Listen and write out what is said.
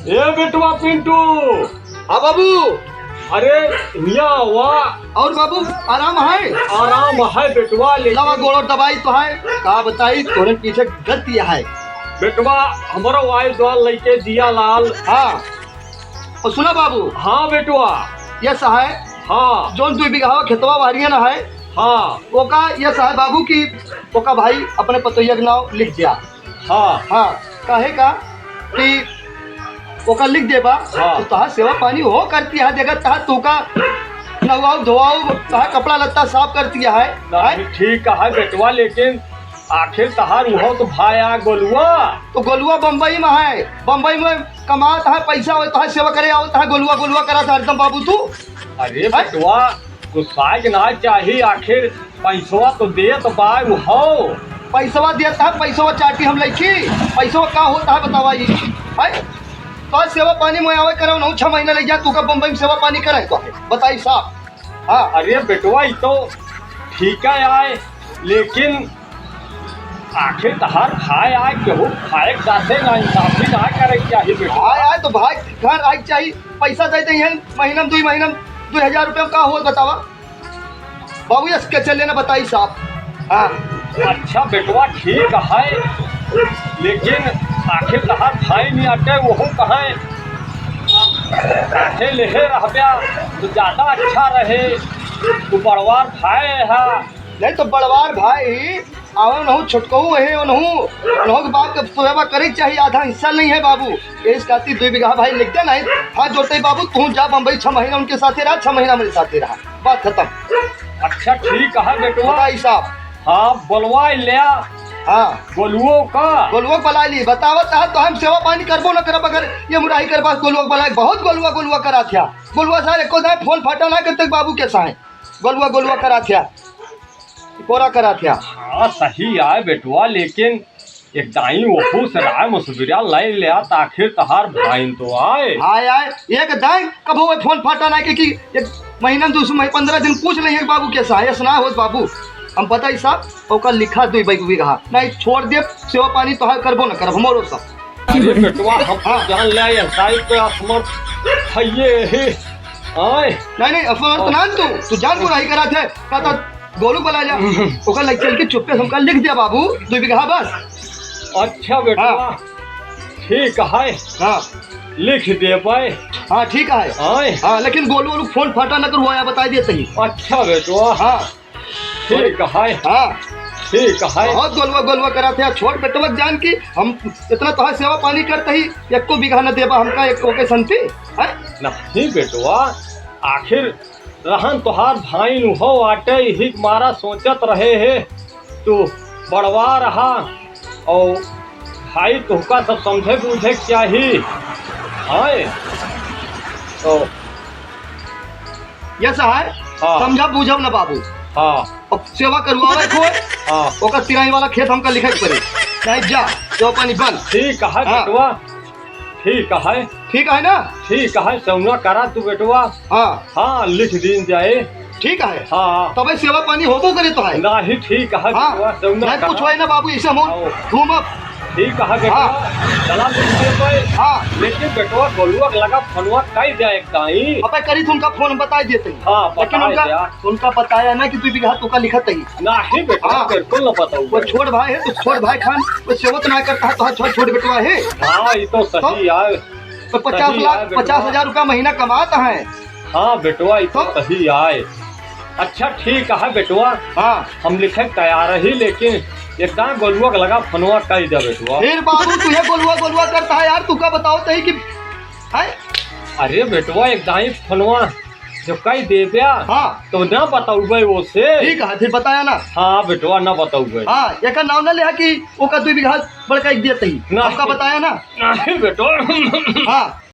ए बेटवा पिंटू। हाँ बाबू। अरे मिया वाह। और बाबू आराम है? आराम है बेटवा, लवा लेकिन गोड़ दवाई तो है का बताई तोरे पीछे गत दिया है। बेटवा हमारा वाई द्वार लेके दिया लाल। हाँ और सुना बाबू, हाँ बेटवा। ये सहाय हाँ जोन 2 बीघा खेतवा बाहरिया न है हाँ ओका ये सहाय बाबू की ओका भाई अपने पतोहिया के नाम लिख दिया। हाँ हाँ कहे का कि ओका लिख देबा हाँ। तो तहा सेवा पानी हो करती है जगह तहा तू का नवाऊ धोआऊ तहा कपड़ा लत्ता साफ करती है। नहीं, ठीक है बेटवा, लेकिन आखिर तहार वो तो भाया गोलुआ। तो गोलुआ बम्बई में है, बम्बई में कमाता है पैसा होता है सेवा करे आवता है गोलुआ गोलुआ करा था एकदम बाबू तू। अरे बेटवा गुस्सा के ना चाहिए, आखिर पैसवा तो दे तो बाय वो हो। पैसवा देता है पैसवा चाटी हम लैखी पैसवा का होता है बतावा ये है। तो सेवा पानी में आवे करो नौ 6 महीना लग जा तू का बम्बई में सेवा पानी करे तो बताई साहब। हाँ अरे बेटवा ये तो ठीक है आए, लेकिन आखिर तहार भाई आए केहू खाए जाते ना इंसाफी ना करे चाहिए बेटवा। आए तो भाई घर आई चाहिए पैसा देते हैं महीना में 2 महीना में 2000 रुपये का हो बतावा बाबू ये के चले ना बताई साहब। हाँ अच्छा बेटवा ठीक है, लेकिन आखिर तहार भाई नहीं अटे वो कहे काहे लेहे रहब्या तो ज्यादा अच्छा रहे। तू बड़वार भाई है। नहीं तो बड़वार भाई आवा नहू छोटकहू है नहू के बात के सेवा करे चाहिए आधा हिस्सा नहीं है बाबू। इस खातिर 2 बीघा भाई लिखते नहीं हाथ जोड़ते बाबू तू जा बम्बई 6 महीना उनके साथ रहा 6 महीना मेरे साथ रहा बात खत्म। अच्छा ठीक है बेटवा। बताई साहब। हाँ बोलवा लिया। हाँ गोलुओ का गोलुआ बला ली बतावत है तो हम सेवा पानी करबो न करब अगर ये मुराही कर पास गोलुआ बला बहुत गोलुआ करा था गोलुआ साहब एको दाए फोन फाटा ना करते बाबू के साए गोलुआ करा था कोरा करा था। हाँ सही आए बेटवा, लेकिन एक दाई वहू से राय मसुबिया लाई लिया आखिर तहार भाई तो आए। आए एक दाए कब हो फोन फाटा ना कि एक महीना 15 दिन पूछ नहीं है बाबू के साए सुना हो बाबू हम पता ही साहब ओका लिखा 2 बीघा नहीं छोड़ दे सेवा पानी तो करबो न करब हमरो सब। अरे बेटवा हम जान ले ये साइड पे असमर्थ हइये है आए। नहीं असमर्थ ना तू जान बुराई करा थे कहता गोलू बला जा ओका लग चल के चुप्पे हमका लिख दिया बाबू 2 बीघा बस। अच्छा बेटवा ठीक है। हाँ लिख दे पाए। हाँ ठीक है। आए हाँ लेकिन गोलू फोन फाटा न कर हुआ बता दिए सही। अच्छा बेटवा हाँ ठीक है। हाँ ठीक है। बहुत गोलुआ करा थे छोड़ बेटवा जान की हम इतना तो सेवा पानी करते ही 1 बीघा न देबा हमका 1 के संति है। नहीं बेटवा आखिर रहन तोहार भाई नु हो आटे ही मारा सोचत रहे है तू बड़वा रहा और भाई तुहका सब समझे बूझे चाहिए। हाय तो ये सहाय हाँ। समझा बूझब न बाबू। हाँ अब सेवा करवावे कोई हाँ ओका तिराई वाला खेत हमका लिखे पड़े नहीं जा सेवा पानी बंद। ठीक है हाँ। बेटवा ठीक है। ठीक है ना। ठीक है सौना करा तू बेटवा। हाँ हाँ लिख दिन जाए। ठीक है। हाँ तबे सेवा पानी होबो करे तो है। नहीं ठीक है हाँ बेटवा सौना नहीं कुछ करा। होए ना बाबू ऐसे हम आओ। घूमब। ठीक है बेटवा चला लिख दे। हाँ लेकिन बेटवा गोलुआ लगा फनवा कई जाए कहीं। अबे करी तो उनका फोन बता देते हाँ लेकिन बता उनका बताया ना कि 2 बीघा तुका लिखत ही नहीं बेटा हाँ। बिल्कुल न बताऊँ। वो छोड़ भाई है तो छोड़ भाई खान वो सेवा तो ना करता है तो छोड़ बेटवा है हाँ ये तो सही है। तो 50,000 रुपया महीना कमाता है। हाँ बेटवा ये तो तो? सही आए। अच्छा ठीक है बेटवा हाँ हम लिखे तैयार ही, लेकिन एकदम गोलुआ लगा फनवा कई जा बेटवा। फिर बाबू तुझे गोलुआ करता है यार तू का बताओ तही कि है। अरे बेटवा एकदम फनवा जो कई दे दिया हाँ तो न बताऊ वो से। ठीक है फिर बताया ना। हाँ बेटवा न बताऊ। हाँ एक नाम ना लिया कि ओका 2 बीघा बड़का एक दिया तही ना। आपका बताया ना। नहीं बेटवा हाँ